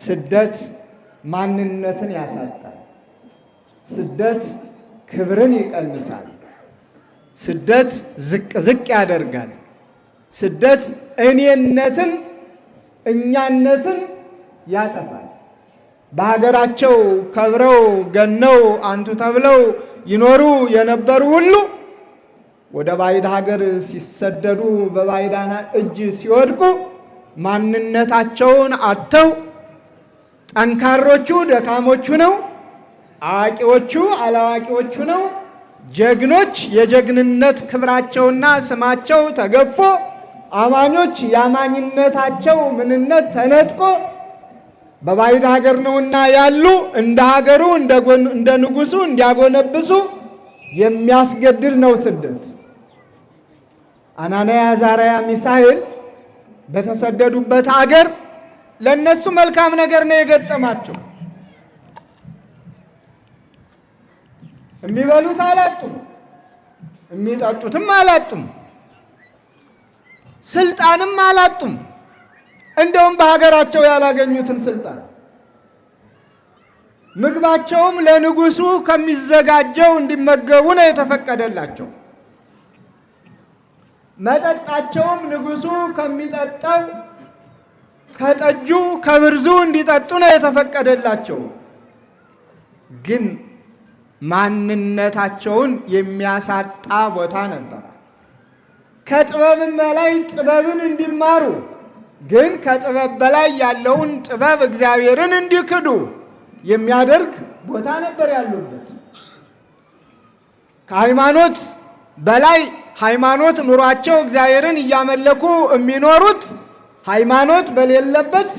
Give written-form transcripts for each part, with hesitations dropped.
ስደት ማንነትን ያሳጣል። ስደት ክብርን ይቀንሳል። ስደት ዝቅ ዝቅ ያደርጋል። ስደት እኔነትን እኛነትን ያጠፋል። በሀገራቸው ከብረው ገነው አንቱ ተብለው ይኖሩ የነበሩ ሁሉ ወደ ባዕድ ሀገር ሲሰደዱ በባዕዳን እጅ ሲወድቁ ማንነታቸውን አጥተው ጠንካሮቹ ደካሞቹ ነው፣ አዋቂዎቹ አላዋቂዎቹ ነው፣ ጀግኖች የጀግንነት ክብራቸውና ስማቸው ተገፎ አማኞች የአማኝነታቸው ምንነት ተነጥቆ በባዕድ ሀገር ነውና ያሉ እንደ ሀገሩ እንደ ንጉሱ እንዲያጎነብሱ የሚያስገድድ ነው ስደት። አናንያ አዛርያ ሚሳኤል በተሰደዱበት ሀገር ለነሱ መልካም ነገር ነው የገጠማቸው። የሚበሉት አላጡም፣ የሚጠጡትም አላጡም፣ ስልጣንም አላጡም። እንደውም በሀገራቸው ያላገኙትን ስልጣን ምግባቸውም ለንጉሱ ከሚዘጋጀው እንዲመገቡ ነው የተፈቀደላቸው። መጠጣቸውም ንጉሱ ከሚጠጣው ከጠጁ ከብርዙ እንዲጠጡ ነው የተፈቀደላቸው። ግን ማንነታቸውን የሚያሳጣ ቦታ ነበር። ከጥበብም በላይ ጥበብን እንዲማሩ ግን ከጥበብ በላይ ያለውን ጥበብ እግዚአብሔርን እንዲክዱ የሚያደርግ ቦታ ነበር ያሉበት። ከሃይማኖት በላይ ሃይማኖት ኑሯቸው እግዚአብሔርን እያመለኩ የሚኖሩት ሃይማኖት በሌለበት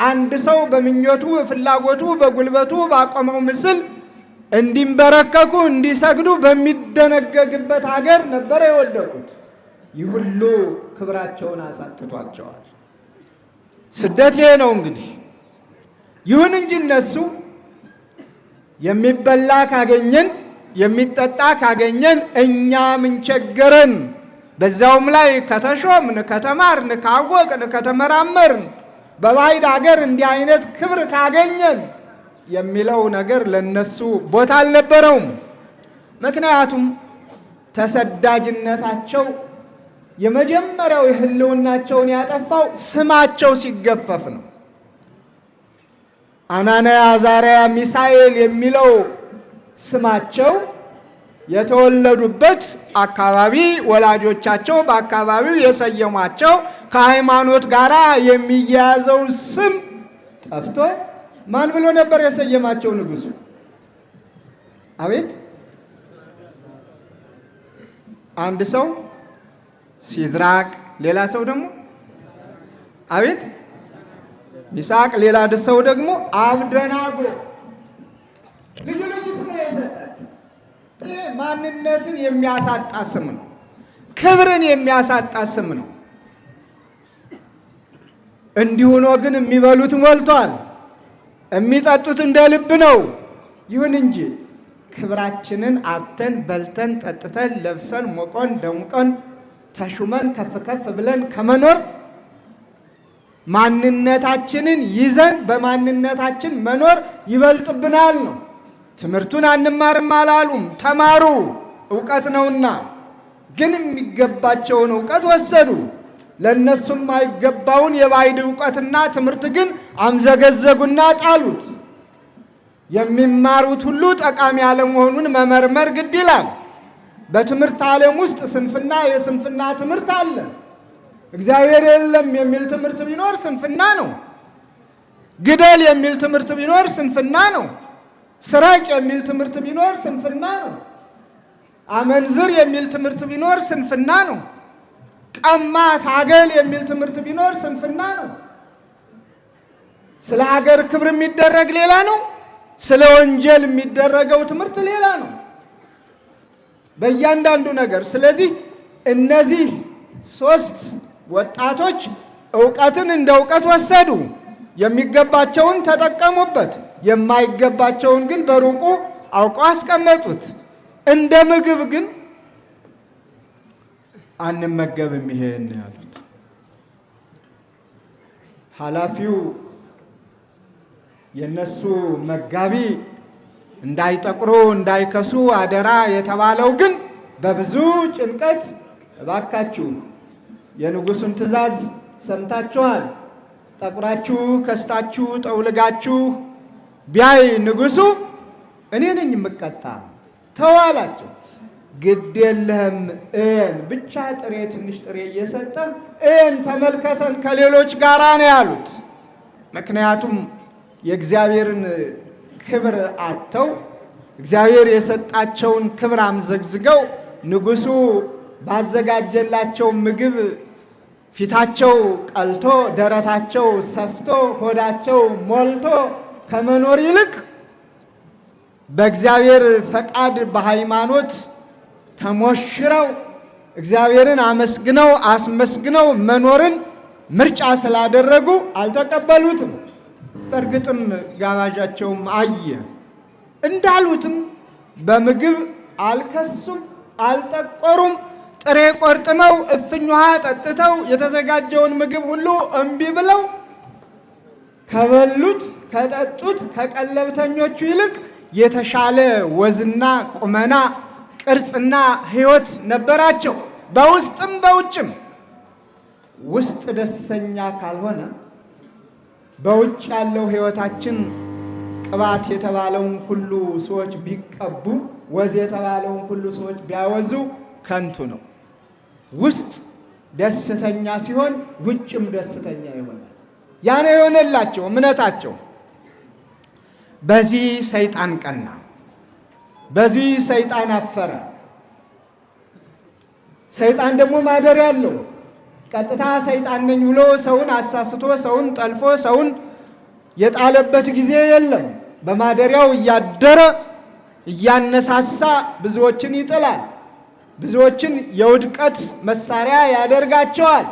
አንድ ሰው በምኞቱ ፍላጎቱ በጉልበቱ ባቆመው ምስል እንዲንበረከኩ እንዲሰግዱ በሚደነገግበት ሀገር ነበር የወደቁት። ይህ ሁሉ ክብራቸውን አሳጥቷቸዋል። ስደት ይሄ ነው እንግዲህ። ይሁን እንጂ እነሱ የሚበላ ካገኘን የሚጠጣ ካገኘን እኛ ምን ቸገረን፣ በዛውም ላይ ከተሾምን ከተማርን ካወቅን ከተመራመርን በባዕድ ሀገር እንዲህ አይነት ክብር ካገኘን የሚለው ነገር ለነሱ ቦታ አልነበረውም። ምክንያቱም ተሰዳጅነታቸው የመጀመሪያው የህልውናቸውን ያጠፋው ስማቸው ሲገፈፍ ነው። አናንያ አዛርያ ሚሳኤል የሚለው ስማቸው የተወለዱበት አካባቢ ወላጆቻቸው በአካባቢው የሰየሟቸው ከሃይማኖት ጋር የሚያያዘው ስም ጠፍቶ ማን ብሎ ነበር የሰየማቸው ንጉሱ? አቤት አንድ ሰው ሲድራቅ፣ ሌላ ሰው ደግሞ አቤት ሚሳቅ፣ ሌላ ሰው ደግሞ አብደናጎ። ልዩ ልዩ ስም ነው የሰጣቸው። ይህ ማንነትን የሚያሳጣ ስም ነው። ክብርን የሚያሳጣ ስም ነው። እንዲህ ሆኖ ግን የሚበሉት ሞልቷል፣ የሚጠጡት እንደ ልብ ነው። ይሁን እንጂ ክብራችንን አጥተን በልተን ጠጥተን ለብሰን ሞቆን ደምቆን ተሹመን ከፍ ከፍ ብለን ከመኖር ማንነታችንን ይዘን በማንነታችን መኖር ይበልጥብናል ነው። ትምህርቱን አንማርም አላሉም፣ ተማሩ፣ እውቀት ነውና። ግን የሚገባቸውን እውቀት ወሰዱ። ለእነሱም አይገባውን የባዕድ እውቀትና ትምህርት ግን አምዘገዘጉና ጣሉት። የሚማሩት ሁሉ ጠቃሚ አለመሆኑን መመርመር ግድ ይላል። በትምህርት ዓለም ውስጥ ስንፍና የስንፍና ትምህርት አለ። እግዚአብሔር የለም የሚል ትምህርት ቢኖር ስንፍና ነው። ግደል የሚል ትምህርት ቢኖር ስንፍና ነው። ስረቅ የሚል ትምህርት ቢኖር ስንፍና ነው። አመንዝር የሚል ትምህርት ቢኖር ስንፍና ነው። ቀማ ታገል የሚል ትምህርት ቢኖር ስንፍና ነው። ስለ ሀገር ክብር የሚደረግ ሌላ ነው። ስለ ወንጀል የሚደረገው ትምህርት ሌላ ነው። በእያንዳንዱ ነገር። ስለዚህ እነዚህ ሶስት ወጣቶች ዕውቀትን እንደ ዕውቀት ወሰዱ። የሚገባቸውን ተጠቀሙበት፣ የማይገባቸውን ግን በሩቁ አውቀው አስቀመጡት። እንደ ምግብ ግን አንመገብም ይሄን ያሉት። ኃላፊው የነሱ መጋቢ እንዳይጠቁሩ እንዳይከሱ አደራ የተባለው ግን በብዙ ጭንቀት እባካችሁ የንጉሱን ትእዛዝ ሰምታችኋል፣ ጠቁራችሁ ከስታችሁ ጠውልጋችሁ ቢያይ ንጉሱ እኔ ነኝ የምቀጣ ተዋላቸው። ግድ የለህም እን ብቻ ጥሬ ትንሽ ጥሬ እየሰጠ እን ተመልከተን ከሌሎች ጋራ ነው ያሉት። ምክንያቱም የእግዚአብሔርን ክብር አጥተው እግዚአብሔር የሰጣቸውን ክብር አምዘግዝገው ንጉሱ ባዘጋጀላቸው ምግብ ፊታቸው ቀልቶ ደረታቸው ሰፍቶ ሆዳቸው ሞልቶ ከመኖር ይልቅ በእግዚአብሔር ፈቃድ በሃይማኖት ተሞሽረው እግዚአብሔርን አመስግነው አስመስግነው መኖርን ምርጫ ስላደረጉ አልተቀበሉትም። በእርግጥም ጋባዣቸውም አየ እንዳሉትም በምግብ አልከሱም፣ አልጠቆሩም። ጥሬ ቆርጥመው እፍኝ ውሃ ጠጥተው የተዘጋጀውን ምግብ ሁሉ እምቢ ብለው ከበሉት ከጠጡት ከቀለብተኞቹ ይልቅ የተሻለ ወዝና ቁመና ቅርጽና ሕይወት ነበራቸው። በውስጥም በውጭም ውስጥ ደስተኛ ካልሆነ በውጭ ያለው ሕይወታችን ቅባት የተባለውን ሁሉ ሰዎች ቢቀቡ ወዝ የተባለውን ሁሉ ሰዎች ቢያወዙ ከንቱ ነው። ውስጥ ደስተኛ ሲሆን ውጭም ደስተኛ ይሆናል። ያኔ የሆነላቸው እምነታቸው። በዚህ ሰይጣን ቀና፣ በዚህ ሰይጣን አፈረ። ሰይጣን ደግሞ ማደሪያ አለው። ቀጥታ ሰይጣን ነኝ ብሎ ሰውን አሳስቶ ሰውን ጠልፎ ሰውን የጣለበት ጊዜ የለም። በማደሪያው እያደረ እያነሳሳ ብዙዎችን ይጥላል፣ ብዙዎችን የውድቀት መሳሪያ ያደርጋቸዋል።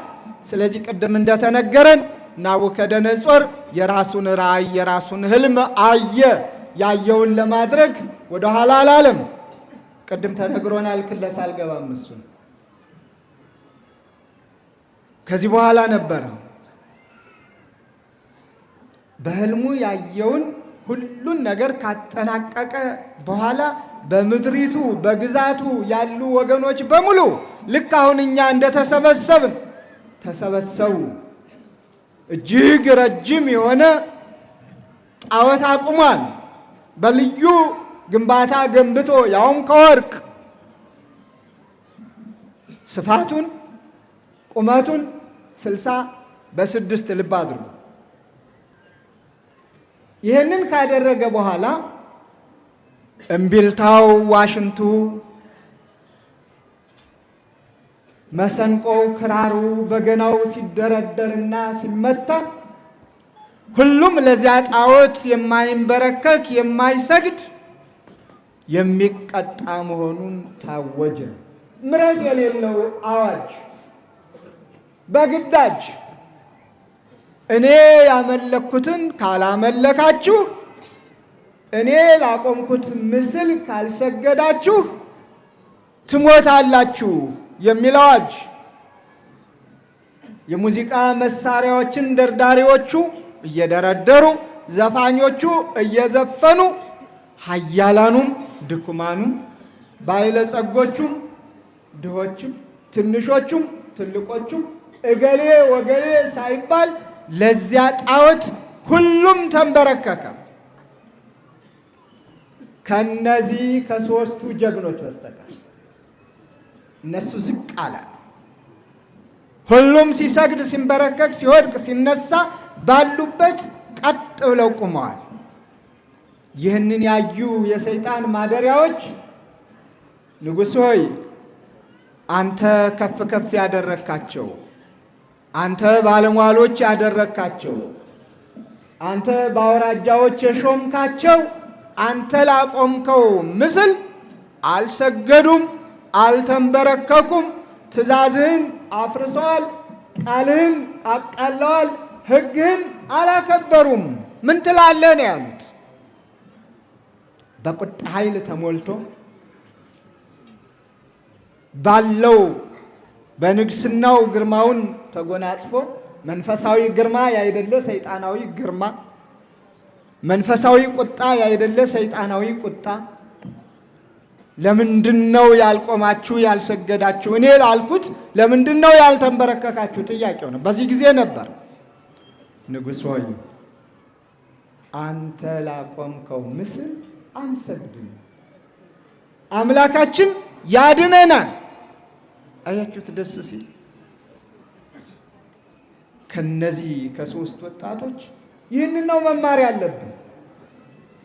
ስለዚህ ቅድም እንደተነገረን ናቡከደነጾር የራሱን ራእይ የራሱን ህልም አየ። ያየውን ለማድረግ ወደ ኋላ አላለም። ቅድም ተነግሮናል። ክለሳ አልገባም። እሱን ከዚህ በኋላ ነበረ በህልሙ ያየውን ሁሉን ነገር ካጠናቀቀ በኋላ በምድሪቱ በግዛቱ ያሉ ወገኖች በሙሉ ልክ አሁን እኛ እንደተሰበሰብን ተሰበሰቡ። እጅግ ረጅም የሆነ ጣዖት አቁሟል። በልዩ ግንባታ ገንብቶ ያውም ከወርቅ ስፋቱን ቁመቱን 60 ልብ አድርጉ። ይህንን ካደረገ በኋላ እምቢልታው፣ ዋሽንቱ፣ መሰንቆው፣ ክራሩ፣ በገናው ሲደረደርና ሲመታ ሁሉም ለዚያ ጣዖት የማይንበረከክ የማይሰግድ የሚቀጣ መሆኑን ታወጀ። ምሕረት የሌለው አዋጅ በግዳጅ እኔ ያመለኩትን ካላመለካችሁ፣ እኔ ላቆምኩት ምስል ካልሰገዳችሁ ትሞታላችሁ የሚል አዋጅ። የሙዚቃ መሳሪያዎችን ደርዳሪዎቹ እየደረደሩ ዘፋኞቹ እየዘፈኑ ኃያላኑም ድኩማኑም ባለጸጎቹም ድሆችም ትንሾቹም ትልቆቹም እገሌ ወገሌ ሳይባል ለዚያ ጣዖት ሁሉም ተንበረከከ። ከነዚህ ከሶስቱ ጀግኖች በስተቀር እነሱ ዝቅ አለ። ሁሉም ሲሰግድ ሲንበረከክ ሲወድቅ ሲነሳ ባሉበት ቀጥ ብለው ቆመዋል። ይህንን ያዩ የሰይጣን ማደሪያዎች ንጉሥ ሆይ አንተ ከፍ ከፍ ያደረካቸው፣ አንተ ባለሟሎች ያደረካቸው፣ አንተ በአውራጃዎች የሾምካቸው፣ አንተ ላቆምከው ምስል አልሰገዱም፣ አልተንበረከኩም፣ ትእዛዝህን አፍርሰዋል፣ ቃልህን አቃለዋል፣ ሕግህን አላከበሩም። ምን ትላለህ ነው ያሉት። በቁጣ ኃይል ተሞልቶ ባለው በንግስናው ግርማውን ተጎናጽፎ መንፈሳዊ ግርማ ያይደለ ሰይጣናዊ ግርማ መንፈሳዊ ቁጣ ያይደለ ሰይጣናዊ ቁጣ። ለምንድነው ያልቆማችሁ ያልሰገዳችሁ? እኔ ላልኩት ለምንድነው ያልተንበረከካችሁ? ጥያቄው ነው። በዚህ ጊዜ ነበር ንጉሥ ሆይ አንተ ላቆምከው ምስል አንሰግድም፣ አምላካችን ያድነናል። አያችሁት ደስ ሲል። ከነዚህ ከሶስት ወጣቶች ይህንን ነው መማር ያለብን።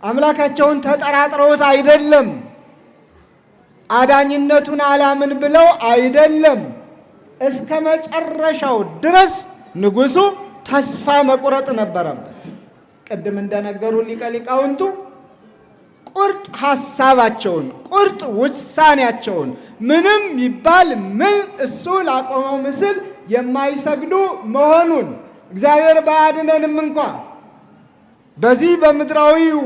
አምላካቸውን ተጠራጥረውት አይደለም፣ አዳኝነቱን አላምን ብለው አይደለም። እስከ መጨረሻው ድረስ ንጉሡ ተስፋ መቁረጥ ነበረበት። ቅድም እንደነገሩ ሊቀ ሊቃውንቱ ቁርጥ ሐሳባቸውን ቁርጥ ውሳኔያቸውን ምንም ይባል ምን እሱ ላቆመው ምስል የማይሰግዱ መሆኑን እግዚአብሔር ባያድነንም እንኳ በዚህ በምድራዊው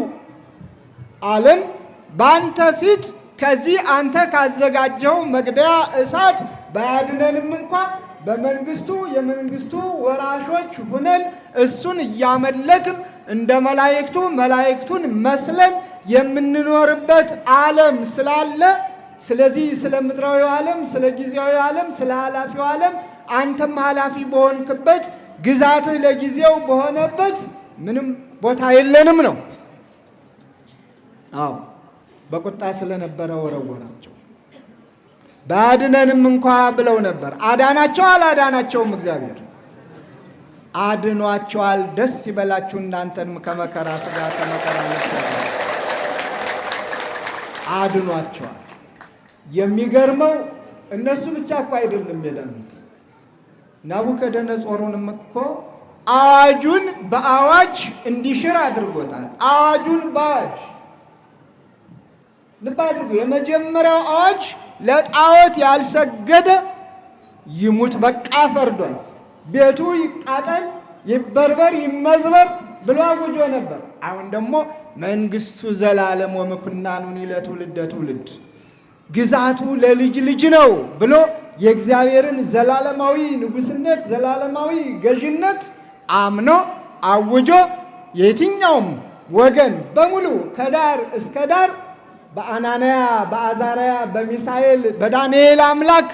ዓለም በአንተ ፊት ከዚህ አንተ ካዘጋጀው መግደያ እሳት ባያድነንም እንኳ በመንግስቱ የመንግስቱ ወራሾች ሁነን እሱን እያመለክን እንደ መላእክቱ መላእክቱን መስለን የምንኖርበት ዓለም ስላለ፣ ስለዚህ ስለ ምድራዊው ዓለም፣ ስለ ጊዜያዊ ዓለም፣ ስለ ኃላፊው ዓለም አንተም ኃላፊ በሆንክበት ግዛትህ ለጊዜው በሆነበት ምንም ቦታ የለንም ነው። አዎ በቁጣ ስለነበረ ወረወራቸው። ባድነንም እንኳ ብለው ነበር። አዳናቸው አላዳናቸውም? እግዚአብሔር አድኗቸዋል። ደስ ይበላችሁ እናንተንም ከመከራ ሥጋ ከመከራ ነፍስ አድኗቸዋል። የሚገርመው እነሱ ብቻ እኮ አይደለም የዳኑት። ናቡከደነጾሩንም እኮ አዋጁን በአዋጅ እንዲሽር አድርጎታል። አዋጁን በአዋጅ ልብ አድርጉ። የመጀመሪያው አዋጅ ለጣዖት ያልሰገደ ይሙት በቃ ፈርዷል። ቤቱ ይቃጠል፣ ይበርበር፣ ይመዝበር ብሎ አውጆ ነበር። አሁን ደግሞ መንግስቱ ዘላለም ወምኩናኑኒ ለትውልደ ትውልድ፣ ግዛቱ ለልጅ ልጅ ነው ብሎ የእግዚአብሔርን ዘላለማዊ ንጉስነት ዘላለማዊ ገዥነት አምኖ አውጆ የትኛውም ወገን በሙሉ ከዳር እስከ ዳር በአናንያ በአዛርያ በሚሳኤል በዳንኤል አምላክ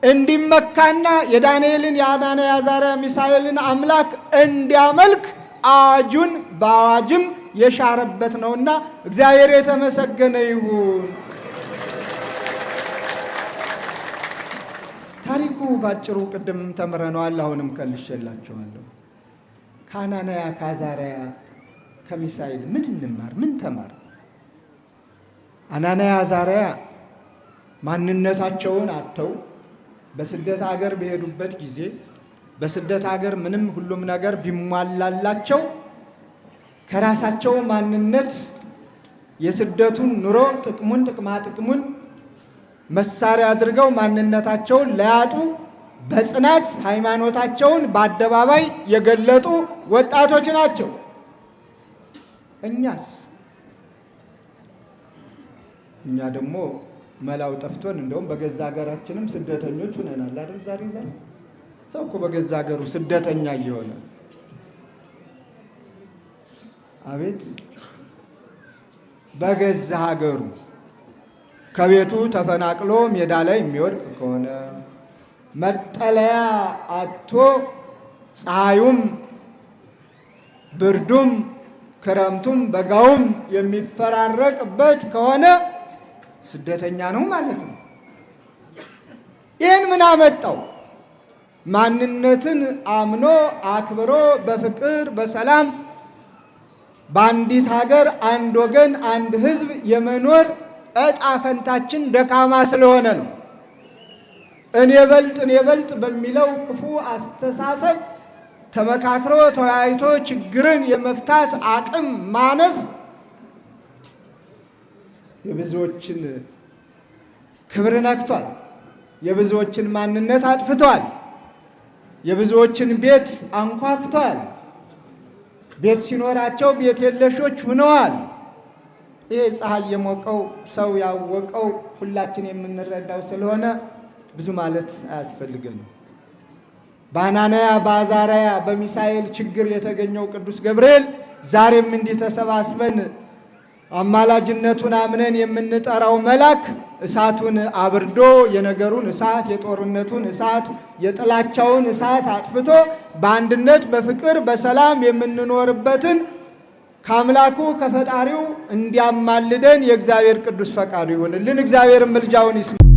እንዲመካና የዳንኤልን የአናንያ የአዛርያ ሚሳኤልን አምላክ እንዲያመልክ አዋጁን በአዋጅም የሻረበት ነውና እግዚአብሔር የተመሰገነ ይሁን። ታሪኩ ባጭሩ ቅድም ተምረነዋል። አሁንም ከልሼላችኋለሁ። ከአናንያ ከአዛርያ ከሚሳኤል ምን እንማር? ምን ተማር? አናንያ አዛርያ ማንነታቸውን አጥተው በስደት ሀገር በሄዱበት ጊዜ በስደት ሀገር ምንም ሁሉም ነገር ቢሟላላቸው ከራሳቸው ማንነት የስደቱን ኑሮ ጥቅሙን ጥቅማ ጥቅሙን መሳሪያ አድርገው ማንነታቸውን ለያጡ በጽናት ሃይማኖታቸውን በአደባባይ የገለጡ ወጣቶች ናቸው። እኛ ደግሞ መላው ጠፍቶን እንደውም በገዛ ሀገራችንም ስደተኞች ሆነናል አይደል? ዛሬ ሰው እኮ በገዛ ሀገሩ ስደተኛ እየሆነ አቤት! በገዛ ሀገሩ ከቤቱ ተፈናቅሎ ሜዳ ላይ የሚወድቅ ከሆነ መጠለያ አጥቶ ፀሐዩም ብርዱም ክረምቱም በጋውም የሚፈራረቅበት ከሆነ ስደተኛ ነው ማለት ነው። ይህን ምን አመጣው? ማንነትን አምኖ አክብሮ በፍቅር በሰላም በአንዲት ሀገር አንድ ወገን አንድ ሕዝብ የመኖር ዕጣ ፈንታችን ደካማ ስለሆነ ነው። እኔ በልጥ በሚለው ክፉ አስተሳሰብ ተመካክሮ ተወያይቶ ችግርን የመፍታት አቅም ማነስ የብዙዎችን ክብር ነክቷል። የብዙዎችን ማንነት አጥፍቷል። የብዙዎችን ቤት አንኳኩቷል። ቤት ሲኖራቸው ቤት የለሾች ሆነዋል። ይሄ ፀሐይ የሞቀው ሰው ያወቀው ሁላችን የምንረዳው ስለሆነ ብዙ ማለት አያስፈልገንም። በአናንያ በአዛርያ በሚሳኤል ችግር የተገኘው ቅዱስ ገብርኤል ዛሬም እንዲህ ተሰባስበን አማላጅነቱን አምነን የምንጠራው መልአክ እሳቱን አብርዶ የነገሩን እሳት፣ የጦርነቱን እሳት፣ የጥላቻውን እሳት አጥፍቶ በአንድነት በፍቅር በሰላም የምንኖርበትን ከአምላኩ ከፈጣሪው እንዲያማልደን የእግዚአብሔር ቅዱስ ፈቃዱ ይሁንልን። እግዚአብሔር ምልጃውን ይስማ።